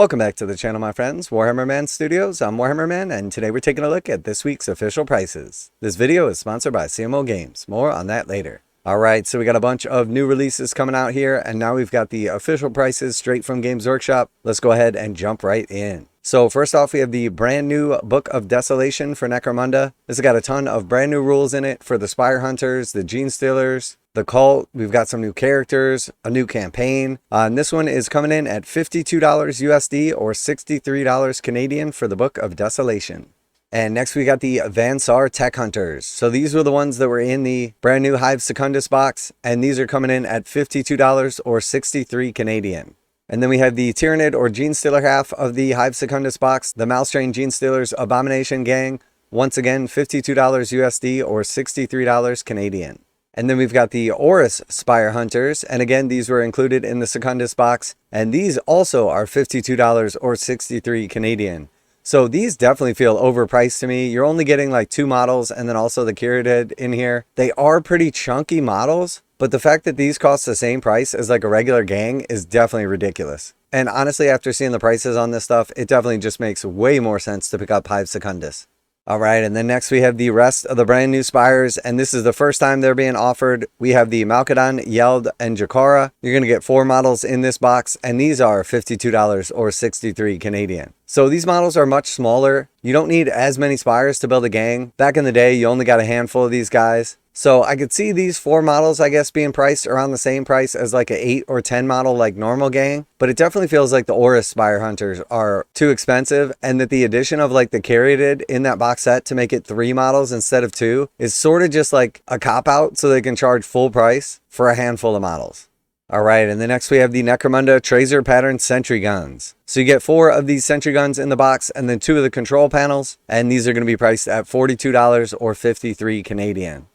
Welcome back to the channel, my friends. Warhammer Man Studios. I'm Warhammer Man, and today we're taking a look at this week's official prices. This video is sponsored by CMO Games. More on that later. Alright, so we got a bunch of new releases coming out here, and now we've got the official prices straight from Games Workshop. Let's go ahead and jump right in. So first off, we have the brand new Book of Desolation for Necromunda. This has got a ton of brand new rules in it for the Spyrer Hunters, the Genestealers, the Cult. We've got some new characters, a new campaign. And this one is coming in at $52 USD or $63 Canadian for the Book of Desolation. And next we got the Saar Tek-hunters. So these were the ones that were in the brand new Hive Secundus box, and these are coming in at $52 or $63 Canadian. And then we have the Tyrannid or Genestealer half of the Hive Secundus box, the Malstrain Genestealers Abomination gang. Once again, $52 USD or $63 Canadian. And then we've got the Orrus Spyrer Hunters, and again, these were included in the Secundus box, and these also are $52 or $63 Canadian. So these definitely feel overpriced to me. You're only getting like 2 models and then also the Tyrannid in here. They are pretty chunky models, but the fact that these cost the same price as like a regular gang is definitely ridiculous. And honestly, after seeing the prices on this stuff, it definitely just makes way more sense to pick up Hive Secundus. Alright, and then next we have the rest of the brand new Spyres, and this is the first time they're being offered. We have the Malcadon, Yeld, and Jakara. You're going to get 4 models in this box, and these are $52 or $63 Canadian. So these models are much smaller. You don't need as many Spyres to build a gang. Back in the day, you only got a handful of these guys. So I could see these 4 models, I guess, being priced around the same price as like an 8 or 10 model like normal gang. But it definitely feels like the Orrus Spyrer Hunters are too expensive, and that the addition of like the Tyrannid in that box set to make it 3 models instead of 2 is sort of just like a cop-out so they can charge full price for a handful of models. Alright, and then next we have the Necromunda Trazior pattern Sentry guns. So you get 4 of these Sentry guns in the box and then 2 of the control panels, and these are going to be priced at $42 or $53 Canadian.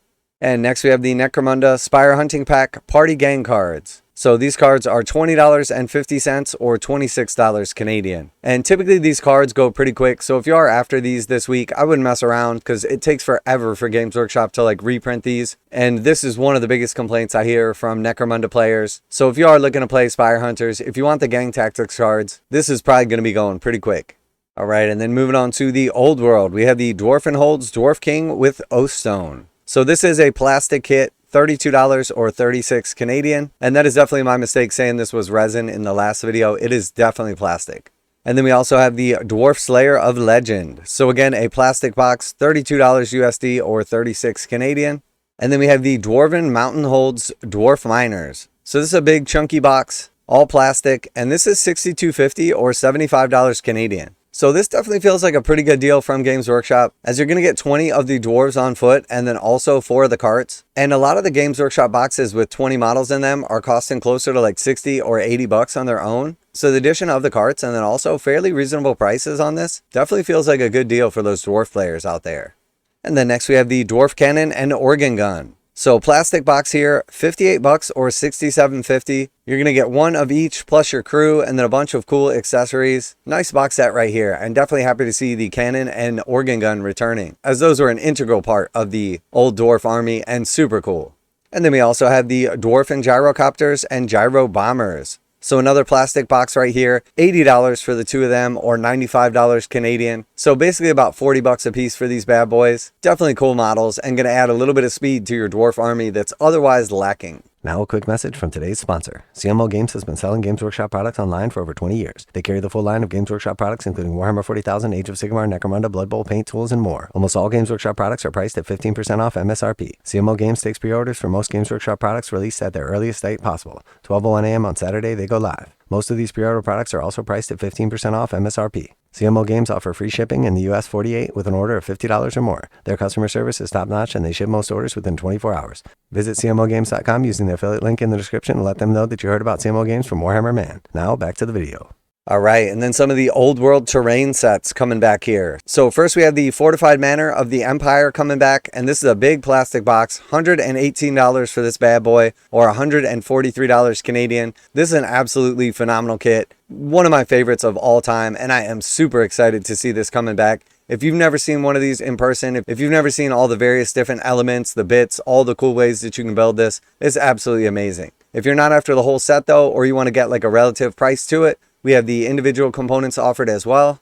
And next we have the Necromunda Spyre Hunting Pack Party Gang cards. So these cards are $20.50 or $26 Canadian. And typically these cards go pretty quick, so if you are after these this week, I wouldn't mess around because it takes forever for Games Workshop to like reprint these. And this is one of the biggest complaints I hear from Necromunda players. So if you are looking to play Spyre Hunters, if you want the Gang Tactics cards, this is probably going to be going pretty quick. Alright, and then moving on to the Old World, we have the Dwarf Dwarf King with Oathstone. So this is a plastic kit, $32 or $36 Canadian, and that is definitely my mistake saying this was resin in the last video. It is definitely plastic. And then we also have the Dwarf Slayer of Legend. So again, a plastic box, $32 USD or $36 Canadian. And then we have the Dwarven Mountain Holds Dwarf Miners. So this is a big chunky box, all plastic, and this is $62.50 or $75 Canadian. So this definitely feels like a pretty good deal from Games Workshop, as you're going to get 20 of the dwarves on foot and then also 4 of the carts. And a lot of the Games Workshop boxes with 20 models in them are costing closer to like 60 or 80 bucks on their own. So the addition of the carts and then also fairly reasonable prices on this definitely feels like a good deal for those dwarf players out there. And then next we have the Dwarf Cannon and Organ Gun. So plastic box here, 58 bucks or $67.50. You're going to get 1 of each plus your crew and then a bunch of cool accessories. Nice box set right here, and definitely happy to see the cannon and organ gun returning, as those were an integral part of the old dwarf army and super cool. And then we also have the Dwarf Gyrocopters and Gyro Bombers. So another plastic box right here, $80 for the 2 of them or $95 Canadian. So basically about 40 bucks a piece for these bad boys. Definitely cool models and going to add a little bit of speed to your dwarf army that's otherwise lacking. Now a quick message from today's sponsor. CMO Games has been selling Games Workshop products online for over 20 years. They carry the full line of Games Workshop products, including Warhammer 40,000, Age of Sigmar, Necromunda, Blood Bowl, paint tools, and more. Almost all Games Workshop products are priced at 15% off MSRP. CMO Games takes pre-orders for most Games Workshop products released at their earliest date possible. 12:01 a.m. on Saturday, they go live. Most of these pre-order products are also priced at 15% off MSRP. CMO Games offer free shipping in the US 48 with an order of $50 or more. Their customer service is top-notch and they ship most orders within 24 hours. Visit CMOGames.com using the affiliate link in the description and let them know that you heard about CMO Games from Warhammer Man. Now back to the video. Alright, and then some of the old world terrain sets coming back here. So first we have the Fortified Manner of the Empire coming back, and this is a big plastic box, $118 for this bad boy or $143 Canadian. This is an absolutely phenomenal kit. One of my favorites of all time, and I am super excited to see this coming back. If you've never seen one of these in person, if you've never seen all the various different elements, the bits, all the cool ways that you can build this, it's absolutely amazing. If you're not after the whole set though, or you want to get like a relative price to it, we have the individual components offered as well.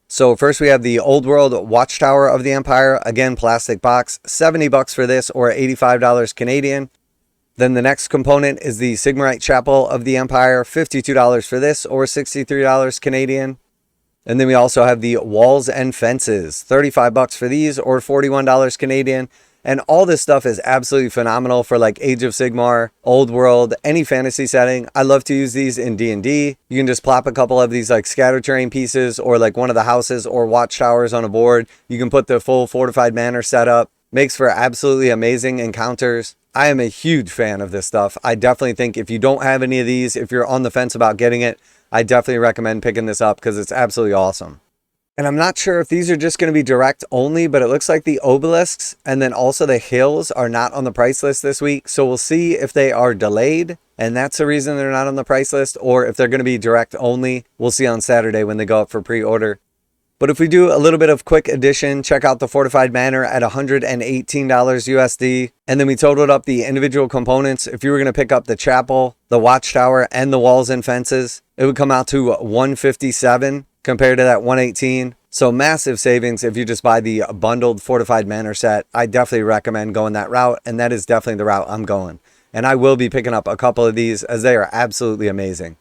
So first we have the Old World Watchtower of the Empire, again plastic box, $70 for this or $85 Canadian. Then the next component is the Sigmarite Chapel of the Empire, $52 for this or $63 Canadian. And then we also have the Walls and Fences, $35 for these or $41 Canadian. And all this stuff is absolutely phenomenal for like Age of Sigmar, Old World, any fantasy setting. I love to use these in D&D. You can just plop a couple of these like scatter terrain pieces or like one of the houses or watchtowers on a board. You can put the full Fortified Manor setup. Makes for absolutely amazing encounters. I am a huge fan of this stuff. I definitely think if you don't have any of these, if you're on the fence about getting it, I definitely recommend picking this up because it's absolutely awesome. And I'm not sure if these are just going to be direct only, but it looks like the obelisks and then also the hills are not on the price list this week. So we'll see if they are delayed and that's the reason they're not on the price list, or if they're going to be direct only. We'll see on Saturday when they go up for pre-order. But if we do a little bit of quick addition, check out the Fortified Manor at $118 USD. And then we totaled up the individual components. If you were going to pick up the chapel, the watchtower, and the walls and fences, it would come out to $157 compared to that $118. So massive savings if you just buy the bundled Fortified Manor set. I definitely recommend going that route, and that is definitely the route I'm going. And I will be picking up a couple of these as they are absolutely amazing.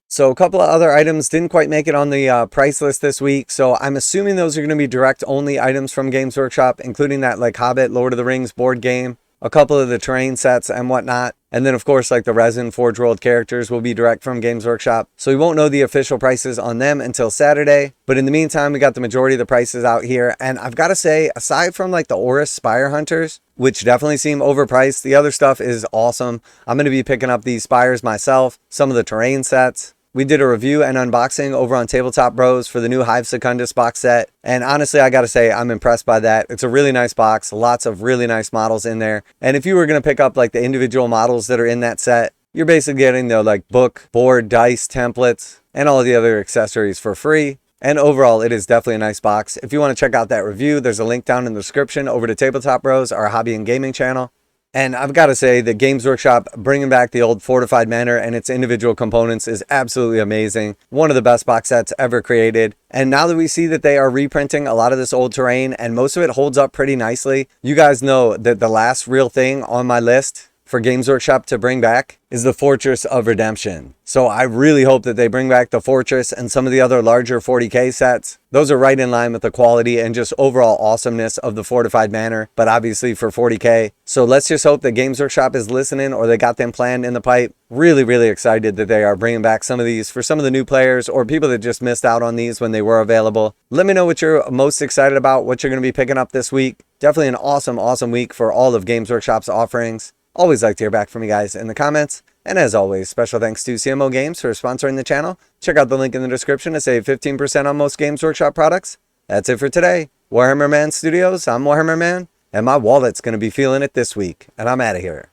So a couple of other items didn't quite make it on the price list this week. So I'm assuming those are going to be direct only items from Games Workshop, including that like Hobbit, Lord of the Rings board game, a couple of the terrain sets and whatnot. And then of course like the resin Forge World characters will be direct from Games Workshop. So we won't know the official prices on them until Saturday. But in the meantime, we got the majority of the prices out here. And I've got to say, aside from like the Orrus Spyrer Hunters, which definitely seem overpriced, the other stuff is awesome. I'm going to be picking up these Spyres myself, some of the terrain sets. We did a review and unboxing over on Tabletop Bros for the new Hive Secundus box set. And honestly, I got to say, I'm impressed by that. It's a really nice box, lots of really nice models in there. And if you were going to pick up like the individual models that are in that set, you're basically getting the like book, board, dice, templates, and all of the other accessories for free. And overall, it is definitely a nice box. If you want to check out that review, there's a link down in the description over to Tabletop Bros, our hobby and gaming channel. And I've got to say that Games Workshop bringing back the old Fortified Manor and its individual components is absolutely amazing. One of the best box sets ever created. And now that we see that they are reprinting a lot of this old terrain and most of it holds up pretty nicely, you guys know that the last real thing on my list for Games Workshop to bring back is the Fortress of Redemption. So I really hope that they bring back the Fortress and some of the other larger 40k sets. Those are right in line with the quality and just overall awesomeness of the Fortified Manor, but obviously for 40k. So let's just hope that Games Workshop is listening or they got them planned in the pipe. Really, really excited that they are bringing back some of these for some of the new players or people that just missed out on these when they were available. Let me know what you're most excited about, what you're going to be picking up this week. Definitely an awesome week for all of Games Workshop's offerings. Always like to hear back from you guys in the comments. And as always, special thanks to CMO Games for sponsoring the channel. Check out the link in the description to save 15% on most Games Workshop products. That's it for today. Warhammer Man Studios, I'm Warhammer Man, and my wallet's going to be feeling it this week. And I'm out of here.